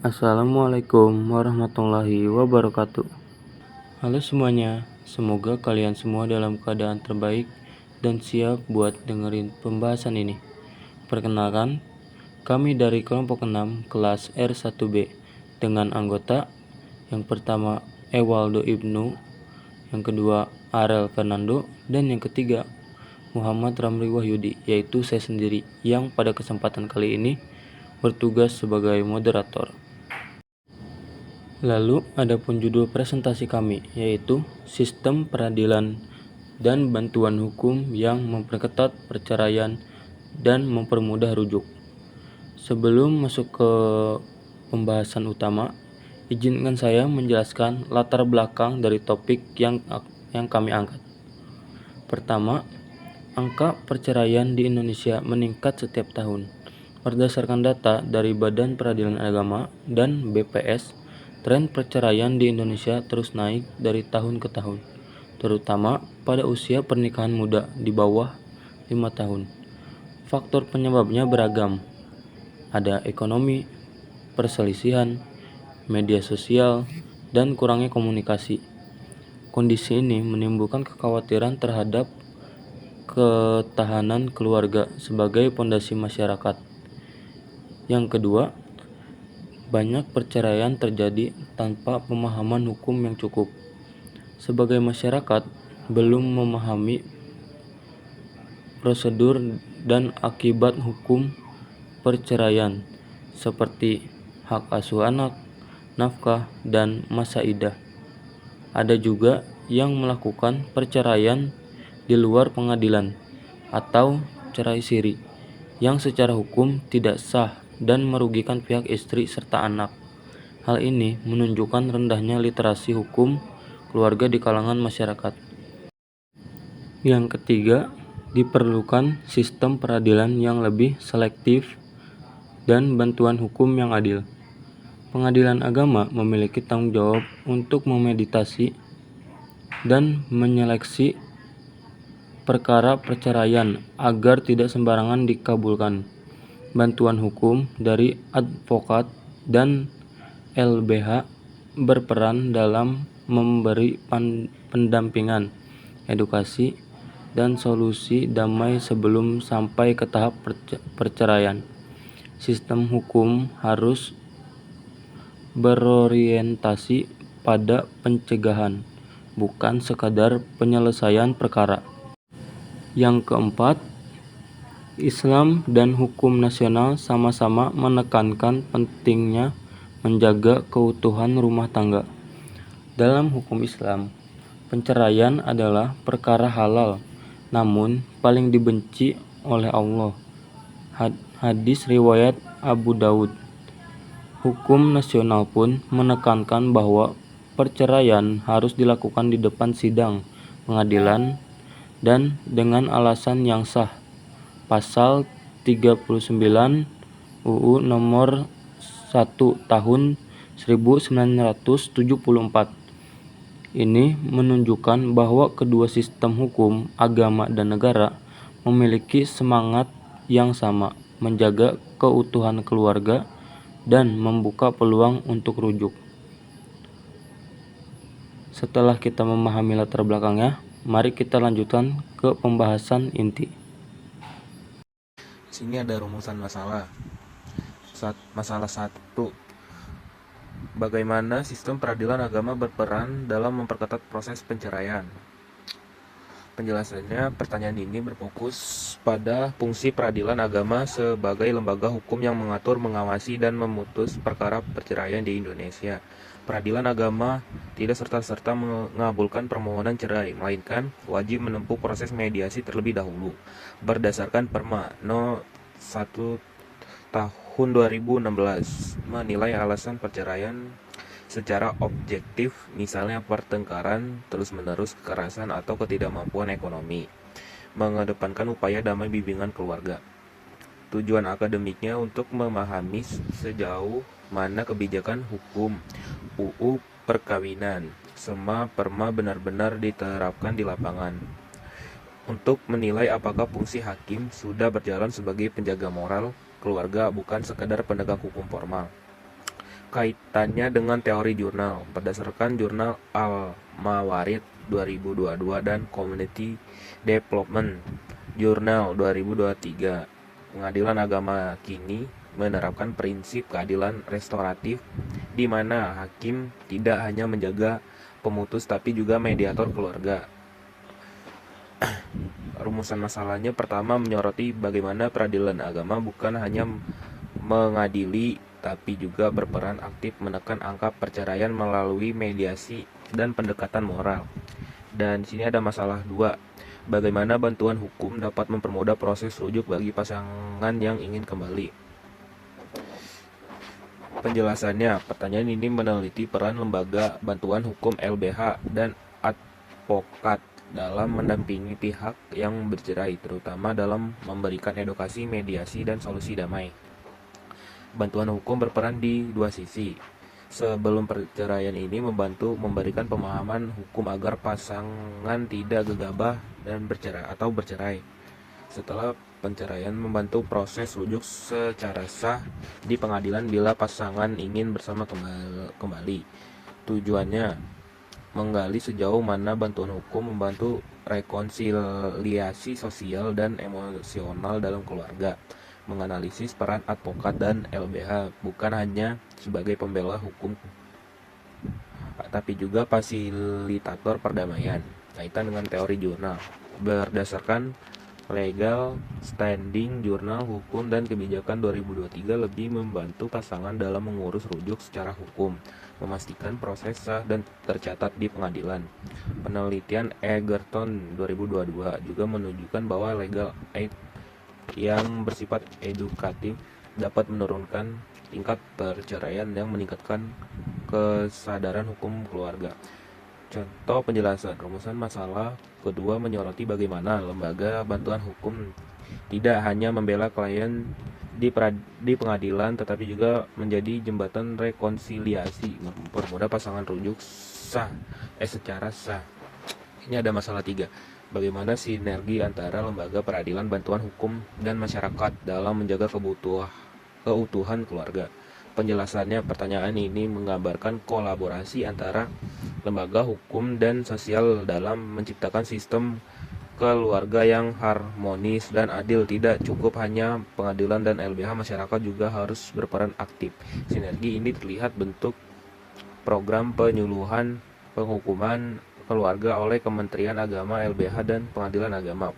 Assalamualaikum warahmatullahi wabarakatuh. Halo semuanya, semoga kalian semua dalam keadaan terbaik dan siap buat dengerin pembahasan ini. Perkenalkan, kami dari kelompok 6 kelas R1B dengan anggota yang pertama Ewaldo Ibnu, yang kedua Arel Fernando, dan yang ketiga Muhammad Ramli Wahyudi, yaitu saya sendiri yang pada kesempatan kali ini bertugas sebagai moderator. Lalu adapun judul presentasi kami yaitu Sistem Peradilan dan Bantuan Hukum yang Memperketat Perceraian dan Mempermudah Rujuk. Sebelum masuk ke pembahasan utama, izinkan saya menjelaskan latar belakang dari topik yang kami angkat. Pertama, angka perceraian di Indonesia meningkat setiap tahun. Berdasarkan data dari Badan Peradilan Agama dan BPS, tren perceraian di Indonesia terus naik dari tahun ke tahun, terutama pada usia pernikahan muda di bawah 5 tahun. Faktor penyebabnya beragam. Ada ekonomi, perselisihan, media sosial, dan kurangnya komunikasi. Kondisi ini menimbulkan kekhawatiran terhadap ketahanan keluarga sebagai pondasi masyarakat. Yang kedua, banyak perceraian terjadi tanpa pemahaman hukum yang cukup. Sebagai masyarakat, belum memahami prosedur dan akibat hukum perceraian, seperti hak asuh anak, nafkah, dan masa iddah. Ada juga yang melakukan perceraian di luar pengadilan atau cerai siri, yang secara hukum tidak sah dan merugikan pihak istri serta anak. Hal ini menunjukkan rendahnya literasi hukum keluarga di kalangan masyarakat. Yang ketiga, diperlukan sistem peradilan yang lebih selektif dan bantuan hukum yang adil. Pengadilan agama memiliki tanggung jawab untuk memeditasi dan menyeleksi perkara perceraian agar tidak sembarangan dikabulkan. Bantuan hukum dari advokat dan LBH berperan dalam memberi pendampingan, edukasi, dan solusi damai sebelum sampai ke tahap perceraian. Sistem hukum harus berorientasi pada pencegahan, bukan sekadar penyelesaian perkara. Yang keempat, Islam dan hukum nasional sama-sama menekankan pentingnya menjaga keutuhan rumah tangga. Dalam hukum Islam, perceraian adalah perkara halal, namun paling dibenci oleh Allah. Hadis riwayat Abu Daud. Hukum nasional pun menekankan bahwa perceraian harus dilakukan di depan sidang pengadilan dan dengan alasan yang sah. Pasal 39 UU nomor 1 tahun 1974 ini menunjukkan bahwa kedua sistem hukum, agama dan negara memiliki semangat yang sama, menjaga keutuhan keluarga dan membuka peluang untuk rujuk. Setelah kita memahami latar belakangnya, mari kita lanjutkan ke pembahasan inti. Sini ada rumusan masalah. Masalah 1. Bagaimana sistem peradilan agama berperan dalam memperketat proses perceraian? Penjelasannya, pertanyaan ini berfokus pada fungsi peradilan agama sebagai lembaga hukum yang mengatur, mengawasi, dan memutus perkara perceraian di Indonesia. Peradilan agama tidak serta-serta mengabulkan permohonan cerai, melainkan wajib menempuh proses mediasi terlebih dahulu. Berdasarkan Perma No. 1 tahun 2016, menilai alasan perceraian secara objektif, misalnya pertengkaran terus-menerus, kekerasan, atau ketidakmampuan ekonomi. Mengedepankan upaya damai bimbingan keluarga. Tujuan akademiknya untuk memahami sejauh mana kebijakan hukum UU perkawinan sama Perma benar-benar diterapkan di lapangan. Untuk menilai apakah fungsi hakim sudah berjalan sebagai penjaga moral keluarga, bukan sekadar penegak hukum formal. Kaitannya dengan teori jurnal berdasarkan jurnal Al-Mawarid 2022 dan Community Development Journal 2023. Pengadilan agama kini menerapkan prinsip keadilan restoratif di mana hakim tidak hanya menjaga pemutus tapi juga mediator keluarga. Rumusan masalahnya pertama menyoroti bagaimana peradilan agama bukan hanya mengadili tapi juga berperan aktif menekan angka perceraian melalui mediasi dan pendekatan moral. Dan di sini ada masalah dua, bagaimana bantuan hukum dapat mempermudah proses rujuk bagi pasangan yang ingin kembali. Penjelasannya, pertanyaan ini meneliti peran lembaga bantuan hukum LBH dan advokat dalam mendampingi pihak yang bercerai, terutama dalam memberikan edukasi, mediasi, dan solusi damai. Bantuan hukum berperan di dua sisi. Sebelum perceraian ini membantu memberikan pemahaman hukum agar pasangan tidak gegabah dan bercerai. Setelah penceraian membantu proses rujuk secara sah di pengadilan bila pasangan ingin bersama kembali. Tujuannya menggali sejauh mana bantuan hukum membantu rekonsiliasi sosial dan emosional dalam keluarga, menganalisis peran advokat dan LBH bukan hanya sebagai pembela hukum tapi juga fasilitator perdamaian. Kaitan dengan teori jurnal berdasarkan Legal Standing Jurnal Hukum dan Kebijakan 2023 lebih membantu pasangan dalam mengurus rujuk secara hukum, memastikan proses sah dan tercatat di pengadilan. Penelitian Egerton 2022 juga menunjukkan bahwa legal aid yang bersifat edukatif dapat menurunkan tingkat perceraian yang meningkatkan kesadaran hukum keluarga. Contoh penjelasan rumusan masalah kedua menyoroti bagaimana lembaga bantuan hukum tidak hanya membela klien di pengadilan tetapi juga menjadi jembatan rekonsiliasi, mempermudah pasangan rujuk secara sah. Ini ada masalah 3. Bagaimana sinergi antara lembaga peradilan, bantuan hukum, dan masyarakat dalam menjaga keutuhan keluarga. Penjelasannya, pertanyaan ini menggambarkan kolaborasi antara lembaga hukum dan sosial dalam menciptakan sistem keluarga yang harmonis dan adil. Tidak cukup hanya pengadilan dan LBH, masyarakat juga harus berperan aktif. Sinergi ini terlihat bentuk program penyuluhan penghukuman keluarga oleh Kementerian Agama, LBH, dan Pengadilan Agama.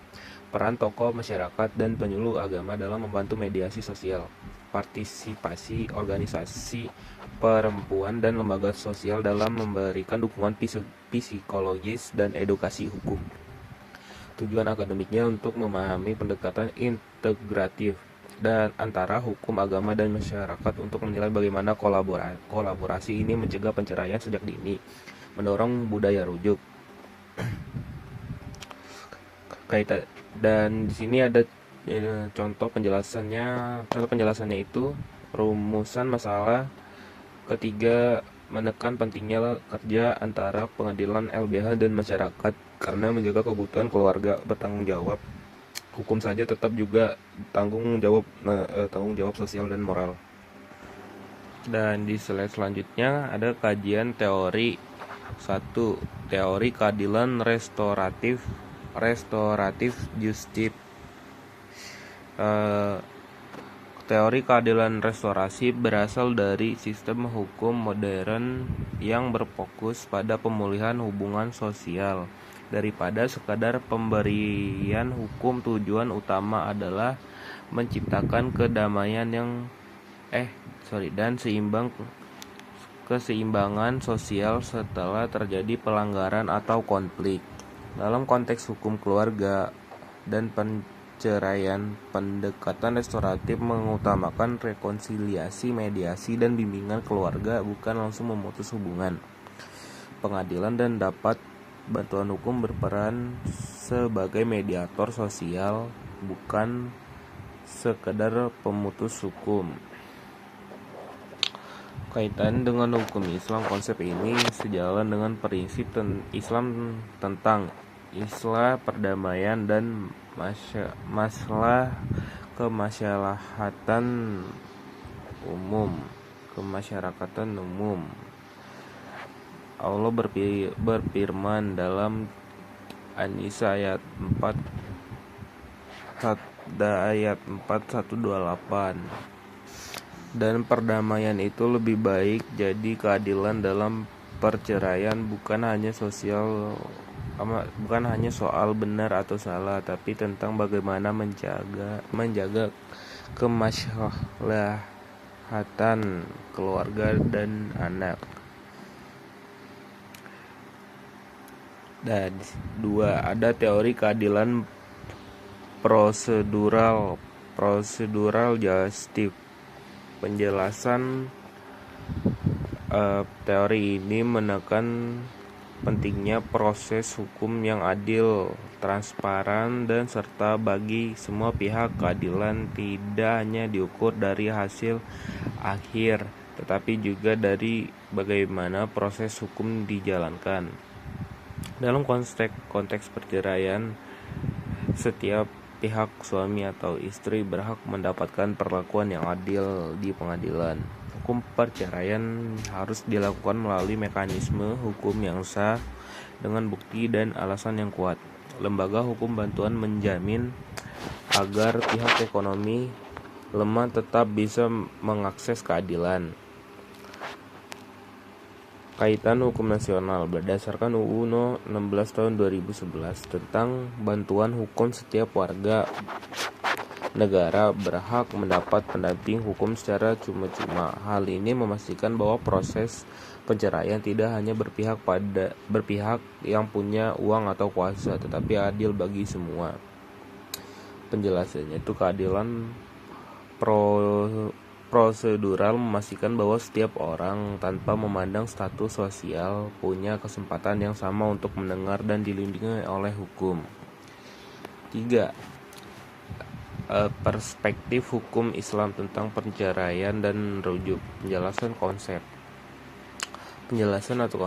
Peran tokoh masyarakat dan penyuluh agama dalam membantu mediasi sosial. Partisipasi organisasi perempuan dan lembaga sosial dalam memberikan dukungan psikologis dan edukasi hukum. Tujuan akademiknya untuk memahami pendekatan integratif dan antara hukum, agama, dan masyarakat untuk menilai bagaimana kolaborasi ini mencegah perceraian sejak dini, mendorong budaya rujuk. Dan di sini ada contoh penjelasannya itu rumusan masalah ketiga menekan pentingnya kerja antara pengadilan, LBH, dan masyarakat karena menjaga kebutuhan keluarga bertanggung jawab. Hukum saja tetap juga tanggung jawab sosial dan moral. Dan di slide selanjutnya ada kajian teori 1. Teori keadilan restoratif justice. Teori keadilan restorasi berasal dari sistem hukum modern yang berfokus pada pemulihan hubungan sosial daripada sekadar pemberian hukum. Tujuan utama adalah menciptakan kedamaian dan keseimbangan sosial setelah terjadi pelanggaran atau konflik. Dalam konteks hukum keluarga dan perceraian, pendekatan restoratif mengutamakan rekonsiliasi, mediasi, dan bimbingan keluarga, bukan langsung memutus hubungan. Pengadilan dan dapat bantuan hukum berperan sebagai mediator sosial, bukan sekedar pemutus hukum. Kaitan dengan hukum Islam, konsep ini sejalan dengan prinsip Islam tentang islah, perdamaian, dan masalah kemaslahatan umum. kemasyarakatan umum. Allah berfirman dalam An-Nisa ayat 4 ayat 4128. Dan perdamaian itu lebih baik, jadi keadilan dalam perceraian bukan hanya soal benar atau salah, tapi tentang bagaimana menjaga kemaslahatan keluarga dan anak. Dan 2. Ada teori keadilan prosedural justice. Penjelasan teori ini menekan pentingnya proses hukum yang adil, transparan, dan serta bagi semua pihak. Keadilan tidak hanya diukur dari hasil akhir, tetapi juga dari bagaimana proses hukum dijalankan. Dalam konteks perceraian, setiap pihak suami atau istri berhak mendapatkan perlakuan yang adil di pengadilan. Hukum perceraian harus dilakukan melalui mekanisme hukum yang sah dengan bukti dan alasan yang kuat. Lembaga hukum bantuan menjamin agar pihak ekonomi lemah tetap bisa mengakses keadilan. Kaitan hukum nasional berdasarkan UU No. 16 tahun 2011 tentang bantuan hukum, setiap warga negara berhak mendapat pendamping hukum secara cuma-cuma. Hal ini memastikan bahwa proses perceraian tidak hanya berpihak yang punya uang atau kuasa, tetapi adil bagi semua. Penjelasannya itu keadilan prosedural memastikan bahwa setiap orang tanpa memandang status sosial punya kesempatan yang sama untuk mendengar dan dilindungi oleh hukum. 3. Perspektif hukum Islam tentang perceraian dan rujuk. Penjelasan atau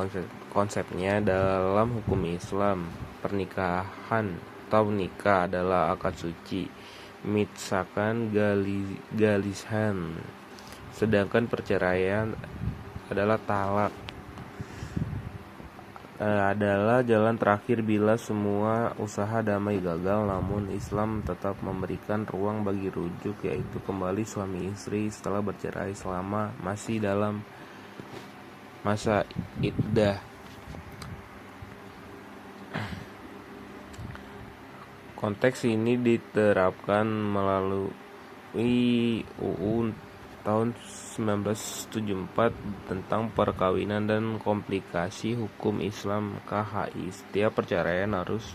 konsepnya dalam hukum Islam, pernikahan atau nikah adalah akad suci, misalkan galisan, sedangkan perceraian adalah talak, adalah jalan terakhir bila semua usaha damai gagal. Namun Islam tetap memberikan ruang bagi rujuk, yaitu kembali suami istri setelah bercerai selama masih dalam masa iddah. Konteks ini diterapkan melalui UU tahun 1974 tentang perkawinan dan komplikasi hukum Islam (KHI). Setiap perceraian harus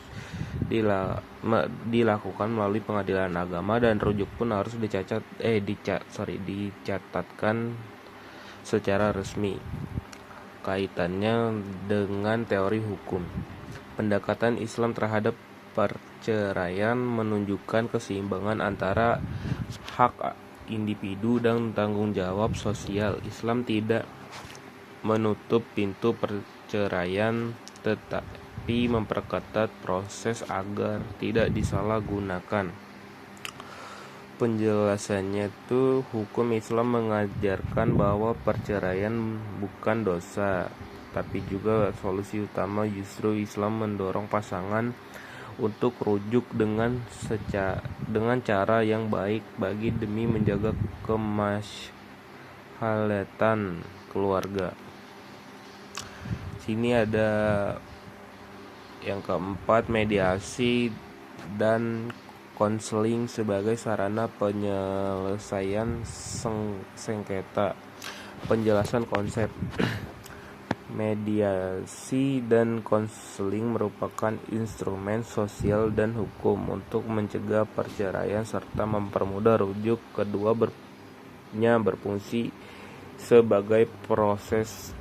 dilakukan melalui pengadilan agama, dan rujuk pun harus dicatatkan secara resmi. Kaitannya dengan teori hukum, pendekatan Islam terhadap perceraian menunjukkan keseimbangan antara hak individu dan tanggung jawab sosial. Islam tidak menutup pintu perceraian, tetapi memperketat proses agar tidak disalahgunakan. Penjelasannya itu, hukum Islam mengajarkan bahwa perceraian bukan dosa, tapi juga solusi utama. Justru Islam mendorong pasangan untuk rujuk dengan cara yang baik demi menjaga kemaslahatan keluarga. Sini ada yang keempat, mediasi dan konseling sebagai sarana penyelesaian sengketa. Penjelasan konsep mediasi dan konseling merupakan instrumen sosial dan hukum untuk mencegah perceraian serta mempermudah rujuk. Keduanya berfungsi sebagai proses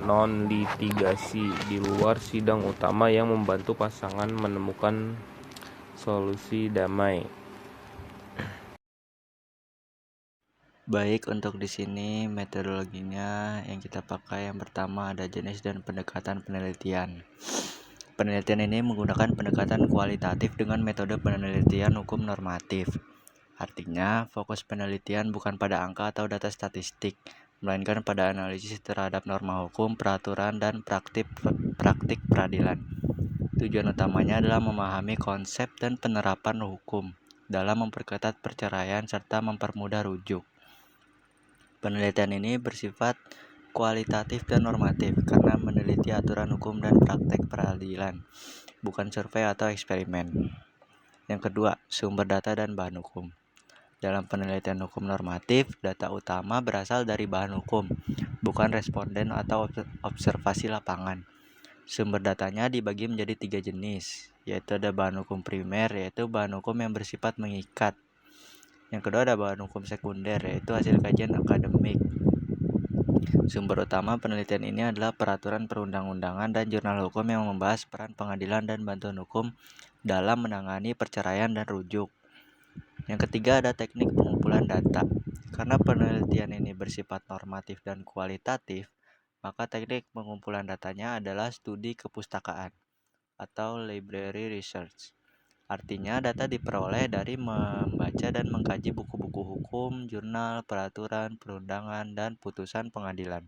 non-litigasi di luar sidang utama yang membantu pasangan menemukan solusi damai. Baik, untuk di sini metodologinya yang kita pakai, yang pertama ada jenis dan pendekatan penelitian. Penelitian ini menggunakan pendekatan kualitatif dengan metode penelitian hukum normatif. Artinya, fokus penelitian bukan pada angka atau data statistik, melainkan pada analisis terhadap norma hukum, peraturan, dan praktik peradilan. Tujuan utamanya adalah memahami konsep dan penerapan hukum dalam memperketat perceraian serta mempermudah rujuk. Penelitian ini bersifat kualitatif dan normatif karena meneliti aturan hukum dan praktek peradilan, bukan survei atau eksperimen. Yang kedua, sumber data dan bahan hukum. Dalam penelitian hukum normatif, data utama berasal dari bahan hukum, bukan responden atau observasi lapangan. Sumber datanya dibagi menjadi 3 jenis, yaitu ada bahan hukum primer, yaitu bahan hukum yang bersifat mengikat. Yang kedua ada bahan hukum sekunder, yaitu hasil kajian akademik. Sumber utama penelitian ini adalah peraturan perundang-undangan dan jurnal hukum yang membahas peran pengadilan dan bantuan hukum dalam menangani perceraian dan rujuk. Yang ketiga ada teknik pengumpulan data. Karena penelitian ini bersifat normatif dan kualitatif, maka teknik pengumpulan datanya adalah studi kepustakaan atau library research. Artinya data diperoleh dari membaca dan mengkaji buku-buku hukum, jurnal, peraturan, perundangan, dan putusan pengadilan.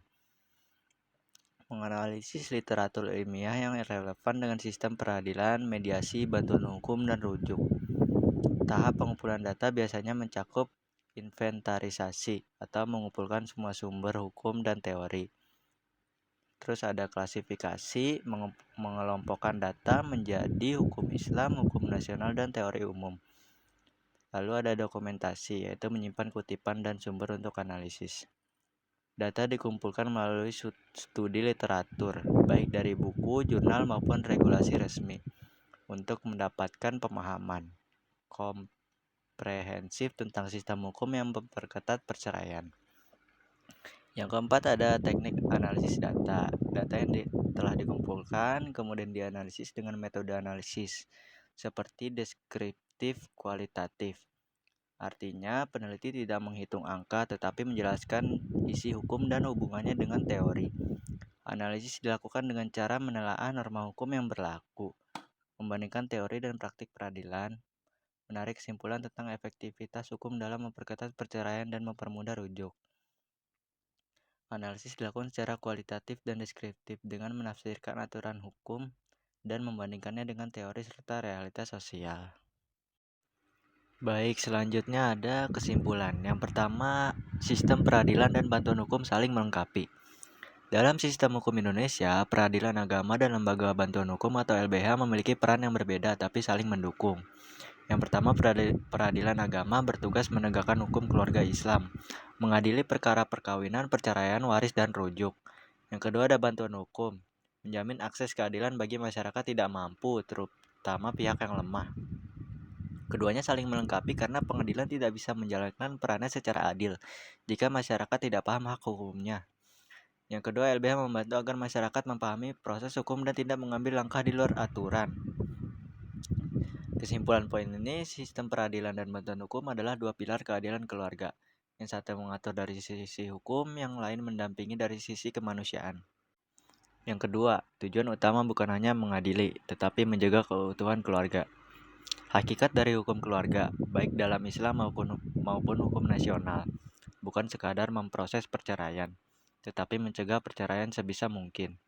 Menganalisis literatur ilmiah yang relevan dengan sistem peradilan, mediasi, bantuan hukum, dan rujuk. Tahap pengumpulan data biasanya mencakup inventarisasi atau mengumpulkan semua sumber hukum dan teori. Terus ada klasifikasi, mengelompokkan data menjadi hukum Islam, hukum nasional, dan teori umum. Lalu ada dokumentasi, yaitu menyimpan kutipan dan sumber untuk analisis. Data dikumpulkan melalui studi literatur, baik dari buku, jurnal, maupun regulasi resmi, untuk mendapatkan pemahaman komprehensif tentang sistem hukum yang memperketat perceraian. Yang keempat ada teknik analisis data. Data yang telah dikumpulkan kemudian dianalisis dengan metode analisis seperti deskriptif kualitatif. Artinya peneliti tidak menghitung angka tetapi menjelaskan isi hukum dan hubungannya dengan teori. Analisis dilakukan dengan cara menelaah norma hukum yang berlaku, membandingkan teori dan praktik peradilan, menarik kesimpulan tentang efektivitas hukum dalam memperketat perceraian dan mempermudah rujuk. Analisis dilakukan secara kualitatif dan deskriptif dengan menafsirkan aturan hukum dan membandingkannya dengan teori serta realitas sosial. Baik, selanjutnya ada kesimpulan. Yang pertama, sistem peradilan dan bantuan hukum saling melengkapi. Dalam sistem hukum Indonesia, peradilan agama dan lembaga bantuan hukum atau LBH memiliki peran yang berbeda tapi saling mendukung. Yang pertama, peradilan agama bertugas menegakkan hukum keluarga Islam, mengadili perkara perkawinan, perceraian, waris, dan rujuk. Yang kedua ada bantuan hukum, menjamin akses keadilan bagi masyarakat tidak mampu, terutama pihak yang lemah. Keduanya saling melengkapi karena pengadilan tidak bisa menjalankan perannya secara adil jika masyarakat tidak paham hak hukumnya. Yang kedua, LBH membantu agar masyarakat memahami proses hukum dan tidak mengambil langkah di luar aturan. Kesimpulan poin ini, sistem peradilan dan bantuan hukum adalah dua pilar keadilan keluarga. Yang satu mengatur dari sisi hukum, yang lain mendampingi dari sisi kemanusiaan. Yang kedua, tujuan utama bukan hanya mengadili, tetapi menjaga keutuhan keluarga. Hakikat dari hukum keluarga, baik dalam Islam maupun hukum nasional, bukan sekadar memproses perceraian, tetapi mencegah perceraian sebisa mungkin.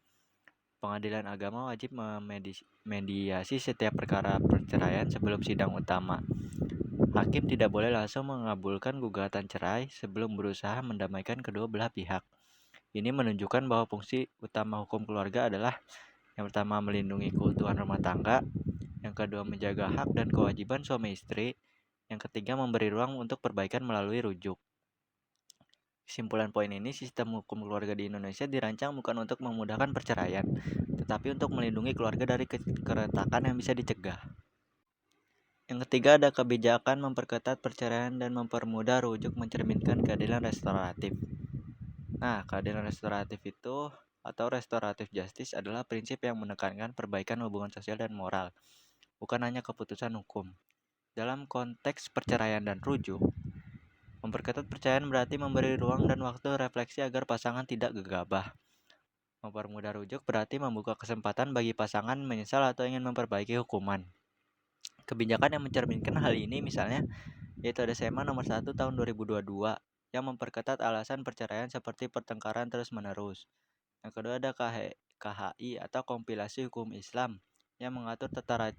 Pengadilan agama wajib memediasi setiap perkara perceraian sebelum sidang utama. Hakim tidak boleh langsung mengabulkan gugatan cerai sebelum berusaha mendamaikan kedua belah pihak. Ini menunjukkan bahwa fungsi utama hukum keluarga adalah yang pertama melindungi keutuhan rumah tangga, yang kedua menjaga hak dan kewajiban suami istri, yang ketiga memberi ruang untuk perbaikan melalui rujuk. Kesimpulan poin ini, sistem hukum keluarga di Indonesia dirancang bukan untuk memudahkan perceraian, tetapi untuk melindungi keluarga dari keretakan yang bisa dicegah. Yang ketiga ada kebijakan memperketat perceraian dan mempermudah rujuk mencerminkan keadilan restoratif. Nah, keadilan restoratif itu atau restoratif justice adalah prinsip yang menekankan perbaikan hubungan sosial dan moral, bukan hanya keputusan hukum. Dalam konteks perceraian dan rujuk, memperketat perceraian berarti memberi ruang dan waktu refleksi agar pasangan tidak gegabah. Mempermudah rujuk berarti membuka kesempatan bagi pasangan menyesal atau ingin memperbaiki hukuman. Kebijakan yang mencerminkan hal ini misalnya yaitu ada SMA nomor 1 tahun 2022 yang memperketat alasan perceraian seperti pertengkaran terus-menerus. Yang kedua ada KHI atau kompilasi hukum Islam yang mengatur tata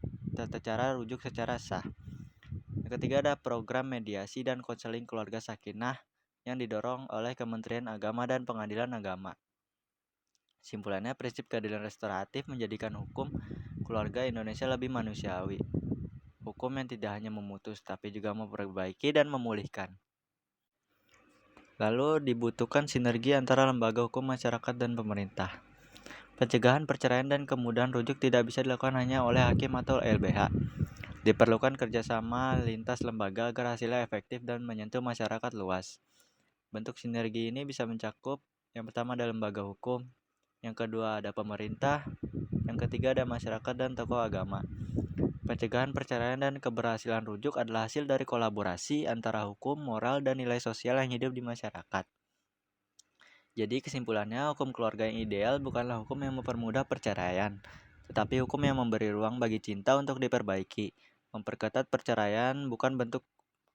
cara rujuk secara sah. Yang ketiga ada program mediasi dan konseling keluarga sakinah yang didorong oleh Kementerian Agama dan Pengadilan Agama. Simpulannya, prinsip keadilan restoratif menjadikan hukum keluarga Indonesia lebih manusiawi. Hukum yang tidak hanya memutus, tapi juga memperbaiki dan memulihkan. Lalu dibutuhkan sinergi antara lembaga hukum, masyarakat, dan pemerintah. Pencegahan perceraian dan kemudahan rujuk tidak bisa dilakukan hanya oleh hakim atau LBH. Diperlukan kerjasama lintas lembaga agar hasilnya efektif dan menyentuh masyarakat luas. Bentuk sinergi ini bisa mencakup yang pertama ada lembaga hukum, yang kedua ada pemerintah, yang ketiga ada masyarakat dan tokoh agama. Pencegahan perceraian dan keberhasilan rujuk adalah hasil dari kolaborasi antara hukum, moral, dan nilai sosial yang hidup di masyarakat. Jadi kesimpulannya, hukum keluarga yang ideal bukanlah hukum yang mempermudah perceraian, tetapi hukum yang memberi ruang bagi cinta untuk diperbaiki. Memperketat perceraian bukan bentuk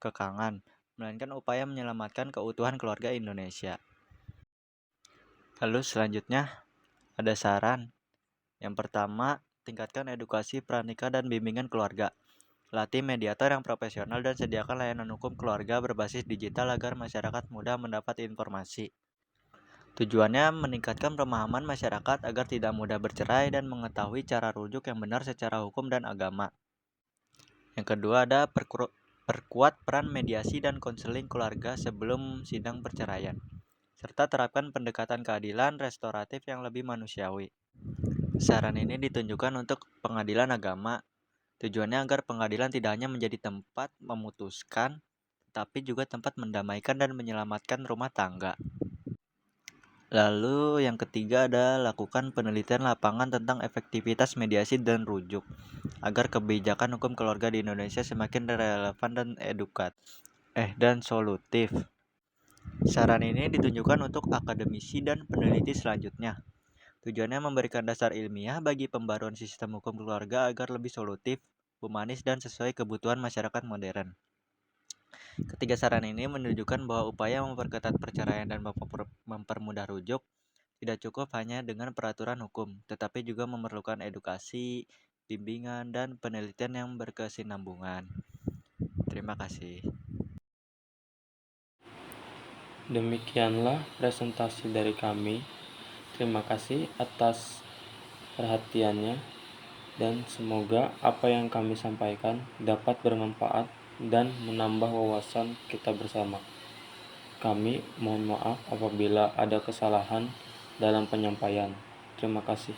kekangan, melainkan upaya menyelamatkan keutuhan keluarga Indonesia. Lalu selanjutnya ada saran. Yang pertama, tingkatkan edukasi pranikah dan bimbingan keluarga. Latih mediator yang profesional dan sediakan layanan hukum keluarga berbasis digital agar masyarakat mudah mendapat informasi. Tujuannya meningkatkan pemahaman masyarakat agar tidak mudah bercerai dan mengetahui cara rujuk yang benar secara hukum dan agama. Yang kedua ada perkuat peran mediasi dan konseling keluarga sebelum sidang perceraian, serta terapkan pendekatan keadilan restoratif yang lebih manusiawi. Saran ini ditunjukkan untuk pengadilan agama. Tujuannya agar pengadilan tidak hanya menjadi tempat memutuskan, tapi juga tempat mendamaikan dan menyelamatkan rumah tangga. Lalu yang ketiga ada lakukan penelitian lapangan tentang efektivitas mediasi dan rujuk, agar kebijakan hukum keluarga di Indonesia semakin relevan dan solutif. Saran ini ditunjukkan untuk akademisi dan peneliti selanjutnya. Tujuannya memberikan dasar ilmiah bagi pembaruan sistem hukum keluarga agar lebih solutif, humanis, dan sesuai kebutuhan masyarakat modern. Ketiga saran ini menunjukkan bahwa upaya memperketat perceraian dan mempermudah rujuk tidak cukup hanya dengan peraturan hukum, tetapi juga memerlukan edukasi, bimbingan, dan penelitian yang berkesinambungan. Terima kasih. Demikianlah presentasi dari kami. Terima kasih atas perhatiannya dan semoga apa yang kami sampaikan dapat bermanfaat dan menambah wawasan kita bersama. Kami mohon maaf apabila ada kesalahan dalam penyampaian. Terima kasih.